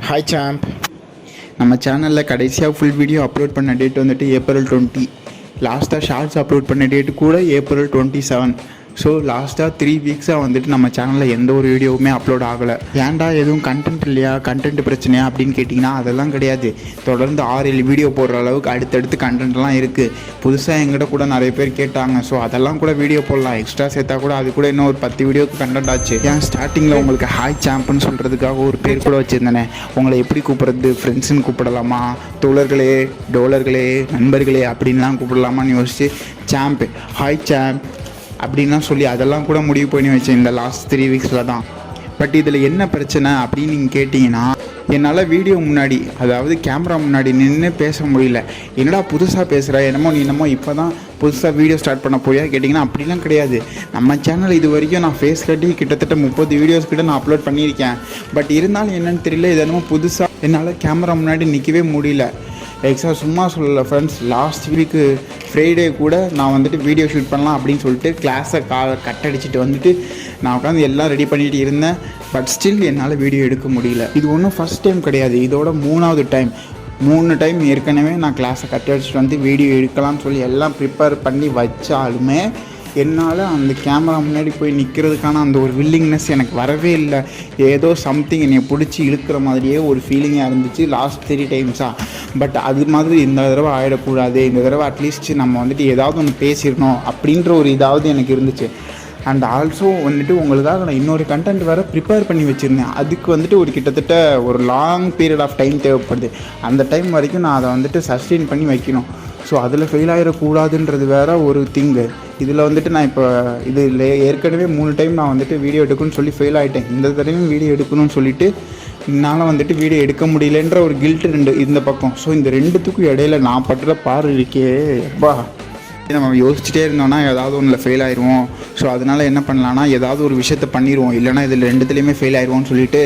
Hi champ. நம்ம சேனலில் கடைசியாக ஃபுல் வீடியோ அப்லோட் பண்ண டேட் வந்துட்டு April 20. லாஸ்ட்டாக ஷார்ட்ஸ் அப்லோட் பண்ண டேட்டு கூட April 27. ஸோ லாஸ்ட்டாக 3 வீக்ஸாக வந்துட்டு நம்ம சேனலில் எந்த ஒரு வீடியோவுமே அப்லோட் ஆகலை. ஏன்டா எதுவும் கண்டென்ட் இல்லையா, கண்டென்ட் பிரச்சனையா அப்படின்னு கேட்டிங்கன்னா அதெல்லாம் கிடையாது. தொடர்ந்து 6-7 வீடியோ போடுற அளவுக்கு அடுத்தடுத்து கண்டென்ட்லாம் இருக்குது. புதுசாக எங்கிட்ட கூட நிறைய பேர் கேட்டாங்க. ஸோ அதெல்லாம் கூட வீடியோ போடலாம். எக்ஸ்ட்ரா சேர்த்தா கூட அது கூட இன்னும் ஒரு 10 வீடியோக்கு கண்டென்ட் ஆச்சு. ஏன் ஸ்டார்டிங்கில் உங்களுக்கு ஹாய் சாம்ப்னு சொல்கிறதுக்காக ஒரு பேர் கூட வச்சுருந்தேனே. உங்களை எப்படி கூப்பிட்றது, ஃப்ரெண்ட்ஸுன்னு கூப்பிடலாமா, தோழர்களே, டோலர்களே, நண்பர்களே அப்படின்லாம் கூப்பிடலாமான்னு யோசிச்சு சாம்ப், ஹாய் சாம்ப் அப்படின்லாம் சொல்லி அதெல்லாம் கூட முடிவு பண்ணி வச்சேன் இந்த லாஸ்ட் 3 வீக்ஸில் தான். பட் இதில் என்ன பிரச்சனை அப்படின்னு நீங்கள் கேட்டிங்கன்னா, என்னால் வீடியோ முன்னாடி, அதாவது கேமரா முன்னாடி நின்று பேச முடியல. என்னடா புதுசாக பேசுகிற, நீ என்னமோ இப்போ தான் புதுசாக வீடியோ ஸ்டார்ட் பண்ண போயா கேட்டிங்கன்னா அப்படிலாம் கிடையாது. நம்ம சேனல் இது வரைக்கும் நான் ஃபேஸ் கட்டி கிட்டத்தட்ட 30 வீடியோஸ் கிட்ட நான் அப்லோட் பண்ணியிருக்கேன். பட் இருந்தாலும் என்னென்னு தெரியல, இது என்னமோ புதுசாக என்னால் கேமரா முன்னாடி நிற்கவே முடியல. சும்மா சொல்லலை ஃப்ரெண்ட்ஸ், லாஸ்ட் வீக்கு ஃப்ரைடே கூட நான் வந்துட்டு வீடியோ ஷூட் பண்ணலாம் அப்படின்னு சொல்லிட்டு கிளாஸை கட் அடிச்சுட்டு வந்துட்டு நான் உட்காந்து எல்லாம் ரெடி பண்ணிகிட்டு இருந்தேன். பட் ஸ்டில் என்னால் வீடியோ எடுக்க முடியல. இது ஒன்றும் ஃபஸ்ட் டைம் கிடையாது, இதோட 3வது டைம். 3 டைம் ஏற்கனவே நான் கிளாஸை கட் அடிச்சுட்டு வந்து வீடியோ எடுக்கலாம்னு சொல்லி எல்லாம் ப்ரிப்பேர் பண்ணி வச்சாலுமே என்னால் அந்த கேமரா முன்னாடி போய் நிற்கிறதுக்கான அந்த ஒரு வில்லிங்னஸ் எனக்கு வரவே இல்லை. ஏதோ சம்திங் என்னை பிடிச்சி இழுக்கிற மாதிரியே ஒரு ஃபீலிங்காக இருந்துச்சு லாஸ்ட் 3 டைம்ஸாக. பட் அது மாதிரி இந்த தடவை ஆகிடக்கூடாது, இந்த தடவை அட்லீஸ்ட் நம்ம வந்துட்டு ஏதாவது ஒன்று பேசிடணும் அப்படின்ற ஒரு இதாவது எனக்கு இருந்துச்சு. அண்ட் ஆல்சோ வந்துட்டு உங்களுக்காக நான் இன்னொரு கண்டென்ட் வேறு ப்ரிப்பேர் பண்ணி வச்சுருந்தேன். அதுக்கு வந்துட்டு ஒரு கிட்டத்தட்ட ஒரு லாங் பீரியட் ஆஃப் டைம் தேவைப்படுது. அந்த டைம் வரைக்கும் நான் அதை வந்துட்டு சஸ்டெயின் பண்ணி வைக்கணும். ஸோ அதில் ஃபெயில் ஆகிடக்கூடாதுன்றது வேறு ஒரு திங்கு. இதில் வந்துட்டு நான் இப்போ இதில் ஏற்கனவே 3 டைம் நான் வந்துட்டு வீடியோ எடுக்கணும்னு சொல்லி ஃபெயில் ஆகிட்டேன். இந்த தடவையும் வீடியோ எடுக்கணும்னு சொல்லிட்டு என்னால் வந்துட்டு வீடியோ எடுக்க முடியலன்ற ஒரு கில்ட்டு இந்த பக்கம். ஸோ இந்த 2த்துக்கும் இடையில நான் பட்டுற பாரு இருக்கே எப்பா. நம்ம யோசிச்சுட்டே இருந்தோம்னா ஏதாவது ஒன்றில் ஃபெயில் ஆயிடுவோம். ஸோ அதனால் என்ன பண்ணலான்னா ஏதாவது ஒரு விஷயத்த பண்ணிடுவோம், இல்லைனா இதில் 2த்துலேயுமே ஃபெயில் ஆயிடுவோம்னு சொல்லிட்டு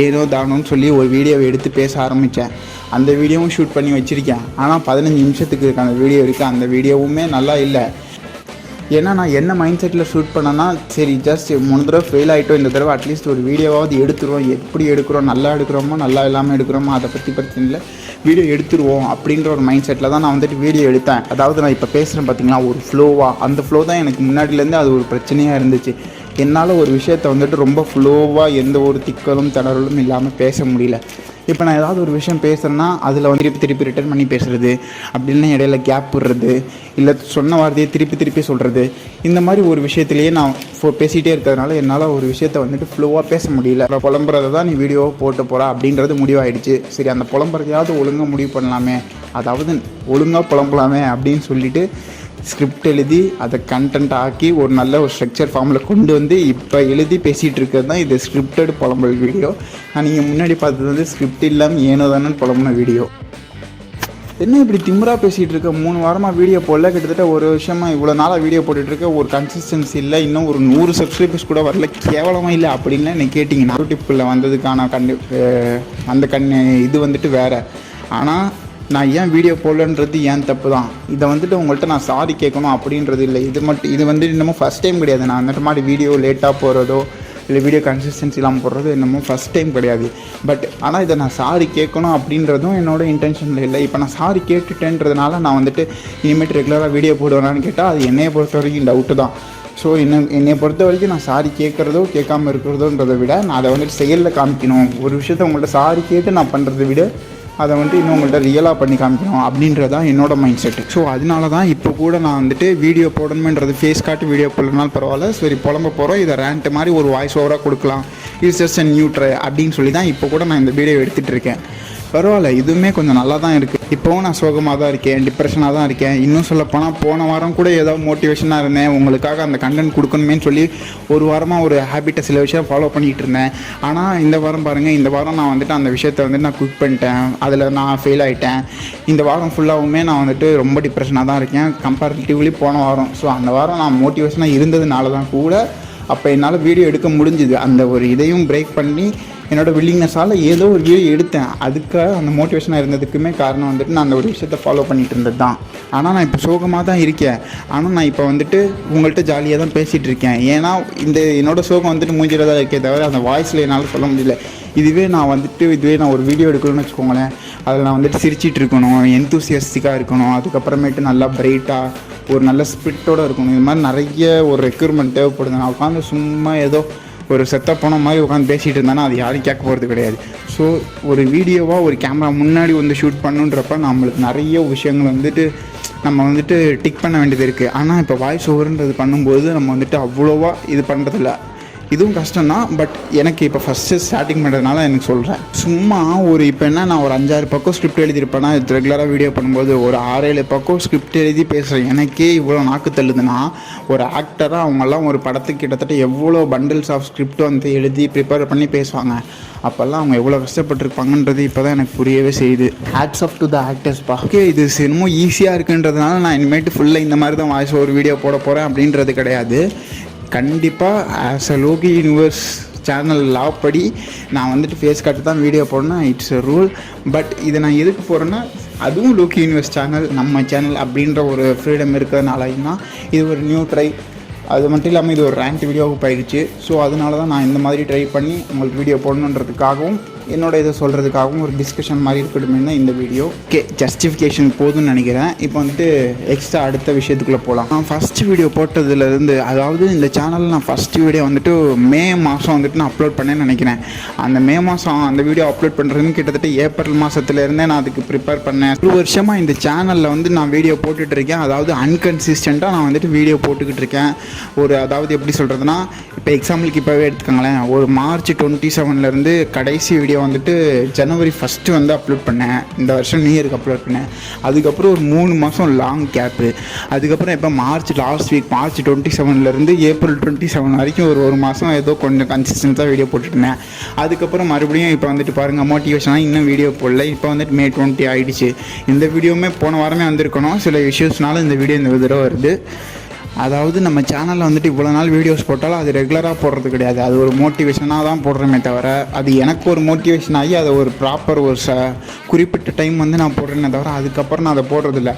ஏனோ தானோன்னு சொல்லி ஒரு வீடியோவை எடுத்து பேச ஆரம்பித்தேன். அந்த வீடியோவும் ஷூட் பண்ணி வச்சுருக்கேன். ஆனால் 15 நிமிஷத்துக்கு அந்த வீடியோ இருக்குது. அந்த வீடியோவுமே நல்லா இல்லை. ஏன்னா நான் என்ன மைண்ட் செட்டில் ஷூட் பண்ணேன்னா, சரி ஜஸ்ட் 3 தடவை ஃபெயில் ஆகிட்டோம், இந்த தடவை அட்லீஸ்ட் ஒரு வீடியோவாவது எடுத்துருவோம். எப்படி எடுக்கிறோம், நல்லா எடுக்கிறோமோ நல்லா இல்லாமல் எடுக்கிறோமோ அதை பற்றி பிரச்சனை இல்லை, வீடியோ எடுத்துருவோம் அப்படின்ற ஒரு மைண்ட் செட்டில் தான் நான் வந்துட்டு வீடியோ எடுத்தேன். அதாவது நான் இப்போ பேசுகிறேன் பார்த்தீங்களா, ஒரு ஃப்ளோவாக, அந்த ஃப்ளோ தான் எனக்கு முன்னாடிலேருந்து அது ஒரு பிரச்சனையாக இருந்துச்சு. என்னால் ஒரு விஷயத்தை வந்துட்டு ரொம்ப ஃப்ளோவாக எந்த ஒரு திக்கலும் திணறலும் இல்லாமல் பேச முடியல. இப்போ நான் ஏதாவது ஒரு விஷயம் பேசுகிறேன்னா அதில் வந்து திருப்பி ரிட்டர்ன் பண்ணி பேசுகிறது, அப்படின்னா இடையில கேப் விடுறது, இல்லை சொன்ன வார்த்தையை திருப்பி சொல்கிறது, இந்த மாதிரி ஒரு விஷயத்துலேயே நான் பேசிகிட்டே இருக்கிறதுனால என்னால் ஒரு விஷயத்தை வந்துட்டு ஃப்ளோவாக பேச முடியல. புலம்புறதை தான் நீ வீடியோவை போட்டு போகிறா அப்படின்றது முடிவாயிடுச்சு. சரி, அந்த புலம்புறதையாவது ஒழுங்காக முடிவு பண்ணலாமே, அதாவது ஒழுங்காக புலம்பலாமே அப்படின்னு சொல்லிவிட்டு ஸ்கிரிப்ட் எழுதி அதை கண்டென்ட் ஆக்கி ஒரு நல்ல ஒரு ஸ்ட்ரக்சர் ஃபார்மில் கொண்டு வந்து இப்போ எழுதி பேசிகிட்டு இருக்கிறது தான் இது ஸ்கிரிப்டட் புலம்பல் வீடியோ. நான் நீங்கள் முன்னாடி பார்த்தது வந்து ஸ்கிரிப்ட் இல்லாமல் ஏனோ தானே புலம்புன வீடியோ. என்ன இப்படி திமிராக பேசிகிட்டு இருக்க, 3 வாரமாக வீடியோ போடல, கிட்டத்தட்ட ஒரு வருஷமாக இவ்வளோ நாளாக வீடியோ போட்டுட்ருக்க, ஒரு கன்சிஸ்டன்சி இல்லை, இன்னும் ஒரு 100 சப்ஸ்கிரைபர்ஸ் கூட வரல, கேவலமாக இல்லை அப்படின்லாம் என்ன கேட்டிங்கன்னா, யூடியூப்பில் வந்ததுக்கான இது வந்துட்டு வேறு. ஆனால் நான் ஏன் வீடியோ போடலன்றது ஏன் தப்பு தான். இதை வந்துட்டு உங்கள்கிட்ட நான் சாரி கேட்கணும் அப்படின்றது இல்லை. இது வந்துட்டு இன்னமும் ஃபஸ்ட் டைம் கிடையாது. நான் வந்துட்டு மாதிரி வீடியோ லேட்டாக போகிறதோ இல்லை வீடியோ கன்சிஸ்டன்சி இல்லாமல் போடுறதோ என்னமோ ஃபஸ்ட் டைம் கிடையாது. பட் ஆனால் இதை நான் சாரி கேட்கணும் அப்படின்றதும் என்னோடய இன்டென்ஷனில் இல்லை. இப்போ நான் சாரி கேட்டுட்டேன்றதுனால நான் வந்துட்டு இனிமேட்டு ரெகுலராக வீடியோ போடுவேனான்னு கேட்டால் அது என்னையை பொறுத்த வரைக்கும் டவுட்டு தான். ஸோ என்னை பொறுத்த வரைக்கும் நான் சாரி கேட்குறதோ கேட்காமல் இருக்கிறதோன்றதை விட நான் அதை வந்துட்டு செயலில் காமிக்கணும். ஒரு விஷயத்த உங்கள்கிட்ட சாரி கேட்டு நான் பண்ணுறதை விட அதை வந்துட்டு இன்னும் உங்கள்கிட்ட ரியலாக பண்ணி காமிக்கணும் அப்படின்றதான் என்னோட மைண்ட் செட்டு. ஸோ அதனால தான் இப்போ கூட நான் வந்துட்டு வீடியோ போடணுன்றது ஃபேஸ் காட்டி வீடியோ போடணுனாலும் பரவாயில்ல, சரி புலம்ப போகிறோம், இதை ரேண்ட் மாதிரி ஒரு வாய்ஸ் ஓவராக கொடுக்கலாம், it's just a new try அப்படின்னு சொல்லி தான் இப்போ கூட நான் இந்த வீடியோ எடுத்துகிட்டு இருக்கேன். பரவாயில்ல, இதுவுமே கொஞ்சம் நல்லா தான் இருக்குது. இப்போவும் நான் சோகமாக தான் இருக்கேன், டிப்ரெஷனாக தான் இருக்கேன். இன்னும் சொல்லப்போனால் போன வாரம் கூட ஏதோ மோட்டிவேஷனாக இருந்தேன், உங்களுக்காக அந்த கண்டென்ட் கொடுக்கணுமேன்னு சொல்லி ஒரு வாரமாக ஒரு ஹேபிட்டை சில விஷயம் ஃபாலோ பண்ணிகிட்டு இருந்தேன். ஆனால் இந்த வாரம் பாருங்கள், இந்த வாரம் நான் வந்துட்டு அந்த விஷயத்தை வந்துட்டு நான் குவிட் பண்ணிட்டேன், அதில் நான் ஃபெயில் ஆகிட்டேன். இந்த வாரம் ஃபுல்லாகவுமே நான் வந்துட்டு ரொம்ப டிப்ரெஷனாக தான் இருக்கேன் கம்பேரிட்டிவ்லி போன வாரம். ஸோ அந்த வாரம் நான் மோட்டிவேஷனாக இருந்ததுனால தான் கூட அப்போ என்னால் வீடியோ எடுக்க முடிஞ்சுது. அந்த ஒரு இதையும் பிரேக் பண்ணி என்னோடய வில்லிங்னஸால் ஏதோ ஒரு வீடியோ எடுத்தேன். அதுக்காக அந்த மோட்டிவேஷனாக இருந்ததுக்குமே காரணம் வந்துட்டு நான் அந்த ஒரு விஷயத்தை ஃபாலோ பண்ணிகிட்டு இருந்தது தான். ஆனால் நான் இப்போ சோகமாக தான் இருக்கேன். ஆனால் நான் இப்போ வந்துட்டு உங்கள்கிட்ட ஜாலியாக தான் பேசிகிட்டு இருக்கேன். ஏன்னா இந்த என்னோடய சோகம் வந்துட்டு மூஞ்சில் தான் இருக்கே தவிர அந்த வாய்ஸில் என்னால் சொல்ல முடியல. இதுவே நான் ஒரு வீடியோ எடுக்கணும்னு வச்சுக்கோங்களேன், அதில் நான் வந்துட்டு சிரிச்சிட்டு இருக்கணும், எந்தூசியஸ்டிக்காக இருக்கணும், அதுக்கப்புறமேட்டு நல்லா பிரைட்டாக ஒரு நல்ல ஸ்பிரிட்டோடு இருக்கணும். இது மாதிரி நிறைய ஒரு ரெக்யூர்மெண்ட் தேவைப்படுது. நான் உட்காந்து சும்மா ஏதோ ஒரு செத்த போன மாதிரி உட்காந்து பேசிகிட்டு இருந்தேன்னா அது யாரும் கேட்க போகிறது கிடையாது. ஸோ ஒரு வீடியோவாக ஒரு கேமரா முன்னாடி வந்து ஷூட் பண்ணுன்றப்ப நம்மளுக்கு நிறைய விஷயங்கள் வந்துட்டு நம்ம வந்துட்டு டிக் பண்ண வேண்டியது இருக்குது. ஆனால் இப்போ வாய்ஸ் ஓவர்ன்றது பண்ணும்போது நம்ம வந்துட்டு அவ்வளோவா இது பண்ணுறதில்ல. இதுவும் கஷ்டம்தான். பட் எனக்கு இப்போ ஃபஸ்ட்டு ஸ்டார்டிங் பண்ணுறதுனால எனக்கு சொல்கிறேன். சும்மா இப்போ என்ன நான் ஒரு 5-6 பக்கம் ஸ்கிரிப்ட் எழுதியிருப்பேன்னா இது ரெகுலராக வீடியோ பண்ணும்போது ஒரு 6-7 பக்கம் ஸ்கிரிப்ட் எழுதி பேசுகிறேன். எனக்கே இவ்வளோ நாக்கு தள்ளுதுன்னா ஒரு ஆக்டராக அவங்கெல்லாம் ஒரு படத்துக்கு கிட்டத்தட்ட எவ்வளோ பண்டில்ஸ் ஆஃப் ஸ்கிரிப்ட் வந்து எழுதி ப்ரிப்பேர் பண்ணி பேசுவாங்க. அப்போல்லாம் அவங்க எவ்வளோ கஷ்டப்பட்டுருப்பாங்கன்றது இப்போ தான் எனக்கு புரியவே செய்யுது. ஹேட்ஸ் ஆஃப் டு த ஆக்டர்ஸ்ப்பா. ஓகே, இது என்னமோ ஈஸியாக இருக்குன்றதுனால நான் இனிமேட்டு ஃபுல்லாக இந்த மாதிரி தான் வாய்ஸ் ஒரு வீடியோ போட போகிறேன் அப்படின்றது கிடையாது. கண்டிப்பாக as a Loki universe channel லா படி நான் வந்துட்டு ஃபேஸ் காட்டு தான் வீடியோ போடணும். It's a rule. பட் இதை நான் எதுக்கு போகிறேன்னா அதுவும் லோகி யூனிவர்ஸ் சேனல் நம்ம சேனல் அப்படின்ற ஒரு ஃப்ரீடம் இருக்கிறதுனாலையும் தான் இது ஒரு நியூ ட்ரை. அது மட்டும் இல்லாமல் இது ஒரு ரேங்க் வீடியோவுக்கு போயிடுச்சு. ஸோ அதனால தான் நான் இந்த மாதிரி ட்ரை பண்ணி உங்களுக்கு வீடியோ போடணுன்றதுக்காகவும் என்னோட இதை சொல்கிறதுக்காகவும் ஒரு டிஸ்கஷன் மாதிரி இருக்கட்டுமே தான் இந்த வீடியோ. ஓகே, ஜஸ்டிஃபிகேஷன் போதும்னு நினைக்கிறேன். இப்போ வந்துட்டு எக்ஸ்ட்ரா அடுத்த விஷயத்துக்குள்ளே போகலாம். நான் ஃபஸ்ட்டு வீடியோ போட்டதுலேருந்து, அதாவது இந்த சேனலில் நான் ஃபஸ்ட்டு வீடியோ வந்துட்டு மே மாதம் வந்துட்டு நான் அப்லோட் பண்ணேன்னு நினைக்கிறேன். அந்த மே மாதம் அந்த வீடியோ அப்லோட் பண்ணுறதுன்னு கிட்டத்தட்ட ஏப்ரல் மாதத்துலேருந்தே நான் அதுக்கு ப்ரிப்பேர் பண்ணேன். ஒரு வருஷமாக இந்த சேனலில் வந்து நான் வீடியோ போட்டுட்ருக்கேன். அதாவது அன்கன்சிஸ்டண்ட்டாக நான் வந்துட்டு வீடியோ போட்டுக்கிட்டு இருக்கேன். அதாவது எப்படி சொல்கிறதுனா, இப்போ எக்ஸாம்பிளுக்கு இப்போவே எடுத்துக்கோங்களேன், ஒரு மார்ச் 27 கடைசி வீடியோ வந்துட்டு ஜனவரி 1 வந்து அப்லோட் பண்ணேன். இந்த வருஷம் நியூ இயருக்கு அப்லோட் பண்ணேன். அதுக்கப்புறம் ஒரு 3 மாதம் லாங் கேப்பு. அதுக்கப்புறம் இப்போ லாஸ்ட் வீக் மார்ச் 27 ஏப்ரல் 27 வரைக்கும் ஒரு மாதம் ஏதோ கொஞ்சம் கன்சிஸ்டன்ஸாக வீடியோ போட்டுருந்தேன். அதுக்கப்புறம் மறுபடியும் இப்போ வந்துட்டு பாருங்கள், மோட்டிவேஷனாக இன்னும் வீடியோ போடல. இப்போ வந்துட்டு May 20 ஆகிடுச்சு. இந்த வீடியோவுமே போன வாரமே வந்திருக்கணும். சில இஷ்யூஸ்னால இந்த வீடியோ இந்த தடவை வருது. அதாவது நம்ம சேனலில் வந்துட்டு இவ்வளோ நாள் வீடியோஸ் போட்டாலும் அது ரெகுலராக போடுறது கிடையாது. அது ஒரு மோட்டிவேஷனாக தான் போடுறோமே தவிர, அது எனக்கு ஒரு மோட்டிவேஷன் ஆகி அதை ஒரு ப்ராப்பர் ஒரு குறிப்பிட்ட டைம் வந்து நான் போடுறேனே தவிர அதுக்கப்புறம் நான் அதை போடுறதில்ல.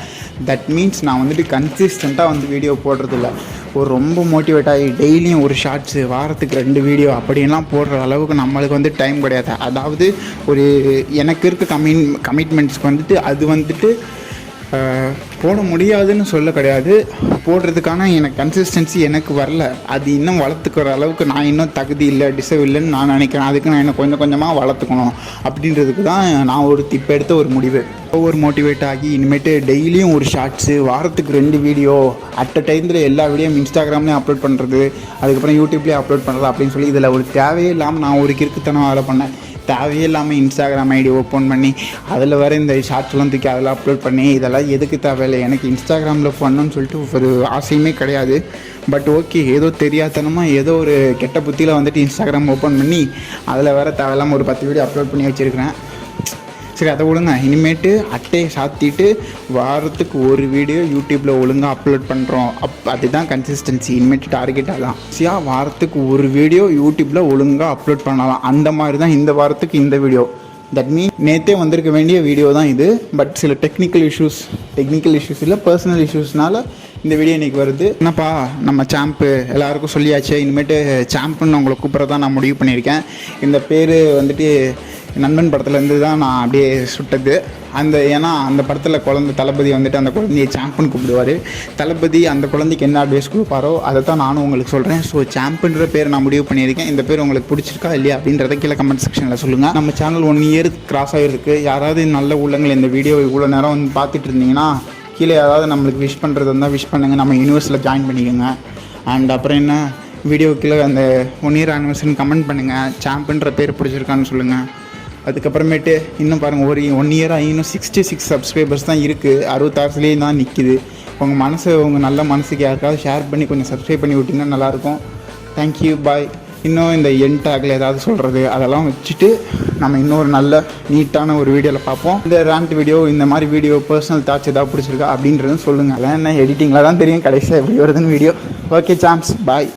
தட் மீன்ஸ் நான் வந்துட்டு கன்சிஸ்டண்ட்டாக வந்து வீடியோ போடுறதில்ல. ஒரு ரொம்ப மோட்டிவேட் ஆகி டெய்லியும் ஒரு ஷார்ட்ஸு, வாரத்துக்கு 2 வீடியோ அப்படின்லாம் போடுற அளவுக்கு நம்மளுக்கு வந்து டைம் கிடையாது. அதாவது ஒரு எனக்கு இருக்க கமிட்மெண்ட்ஸ்க்கு வந்துட்டு அது வந்துட்டு போட முடியாதுன்னு சொல்ல கிடையாது. போடுறதுக்கான எனக்கு கன்சிஸ்டன்சி எனக்கு வரல. அது இன்னும் வளர்த்துக்கிற அளவுக்கு நான் இன்னும் தகுதி இல்லை, டிசர்வ் இல்லைன்னு நான் நினைக்கிறேன். அதுக்கு நான் இன்னும் கொஞ்சம் கொஞ்சமாக வளர்த்துக்கணும் அப்படின்றதுக்கு தான் நான் இப்போ எடுத்த ஒரு முடிவு. ஒவ்வொரு மோட்டிவேட் ஆகி இனிமேட்டு டெய்லியும் ஒரு ஷார்ட்ஸு, வாரத்துக்கு 2 வீடியோ, அட் அ டைமில் எல்லா வீடியோவும் இன்ஸ்டாகிராம்லேயும் அப்லோட் பண்ணுறது, அதுக்கப்புறம் யூடியூப்லேயும் அப்லோட் பண்ணுறது அப்படின்னு சொல்லி இதில் ஒரு தேவையே இல்லாமல் நான் ஒரு கிறுக்குத்தனம் வேலை பண்ணேன். தேவையே இல்லாமல் இன்ஸ்டாகிராம் ஐடி ஓப்பன் பண்ணி அதில் வர இந்த ஷார்ட்ஸ்லாம் தூக்கி அதில் அப்லோட் பண்ணி இதெல்லாம் எதுக்கு தேவையில்லை. எனக்கு இன்ஸ்டாகிராமில் பண்ணணும்னு சொல்லிட்டு ஒரு ஆசையுமே கிடையாது. பட் ஓகே, ஏதோ தெரியாதனமாக ஏதோ ஒரு கெட்ட புத்தியில் வந்துட்டு இன்ஸ்டாகிராம் ஓப்பன் பண்ணி அதில் வேறு தேவையில்லாமல் ஒரு 10 வீடியோ அப்லோட் பண்ணி வச்சுருக்கிறேன். சரி, அதை விடுங்க. இனிமேட்டு அட்டையை சாத்திட்டு வாரத்துக்கு 1 வீடியோ யூடியூப்பில் ஒழுங்காக அப்லோட் பண்ணுறோம். அதுதான் கன்சிஸ்டன்சி. இனிமேட்டு டார்கெட்டாக தான் வாரத்துக்கு 1 வீடியோ யூடியூப்பில் ஒழுங்காக அப்லோட் பண்ணலாம். அந்த மாதிரி தான் இந்த வாரத்துக்கு இந்த வீடியோ. தட் மீன் நேற்றே வந்திருக்க வேண்டிய வீடியோ தான் இது. பட் சில டெக்னிக்கல் இஷ்யூஸ் இல்லை, பர்சனல் இஷ்யூஸ்னால இந்த வீடியோ இன்றைக்கி வருது. என்னப்பா, நம்ம சாம்ப்பு எல்லாருக்கும் சொல்லியாச்சு. இனிமேட்டு சாம்ப்புன்னு உங்களை கூப்பிட்றதான் நான் முடிவு பண்ணியிருக்கேன். இந்த பேர் வந்துட்டு நண்பன் படத்துலேருந்து தான் நான் அப்படியே சுட்டது. ஏன்னா அந்த படத்தில் தளபதி வந்துட்டு அந்த குழந்தையை சாம்புன்னு கூப்பிடுவார். தளபதி அந்த குழந்தைக்கு என்ன அட்வைஸ் கொடுப்பாரோ அதை தான் நானும் உங்களுக்கு சொல்கிறேன். ஸோ சாம்புன்ற பேர் நான் முடிவு பண்ணியிருக்கேன். இந்த பேர் உங்களுக்கு பிடிச்சிருக்கா இல்லையா அப்படின்றத கீழே கமெண்ட் செக்ஷனில் சொல்லுங்கள். நம்ம சேனல் 1 இயர் கிராஸ் ஆகிருக்கு. யாராவது நல்ல உள்ளங்கள் இந்த வீடியோ இவ்வளோ நேரம் வந்து பார்த்துட்டு இருந்தீங்கன்னா கீழே யாராவது நம்மளுக்கு விஷ் பண்ணுறது இருந்தால் விஷ் பண்ணுங்கள். நம்ம யூனிவர்ஸில் ஜாயின் பண்ணிக்கோங்க. அண்ட் அப்புறம் என்ன, வீடியோ கீழே அந்த 1 இயர் ஆனிவர்சரின்னு கமெண்ட் பண்ணுங்கள். சாம்புன்ற பேர் பிடிச்சிருக்கான்னு சொல்லுங்கள். அதுக்கப்புறமேட்டு இன்னும் பாருங்கள், ஒரு 1 இயராக இன்னும் 66 சப்ஸ்கிரைபர்ஸ் தான் இருக்குது. 66 தான் நிற்கிது. உங்கள் நல்ல மனசுக்கு யாருக்காவது ஷேர் பண்ணி கொஞ்சம் சப்ஸ்கிரைப் பண்ணி விட்டிங்கன்னா நல்லாயிருக்கும். தேங்க்யூ, பாய். இன்னும் இந்த என் டேக்கில் ஏதாவது சொல்கிறது அதெல்லாம் வச்சுட்டு நம்ம இன்னொரு நல்ல நீட்டான ஒரு வீடியோவில் பார்ப்போம். இந்த ரேண்ட் வீடியோ, இந்த மாதிரி வீடியோ, பர்சனல் தாட்ஸ் ஏதாவது பிடிச்சிருக்கா அப்படின்றதும் சொல்லுங்கள். அதெல்லாம் என்ன எடிட்டிங்கில் தான் தெரியும் கடைசியாக எப்படி வருதுன்னு வீடியோ. ஓகே சாம்ஸ், பாய்.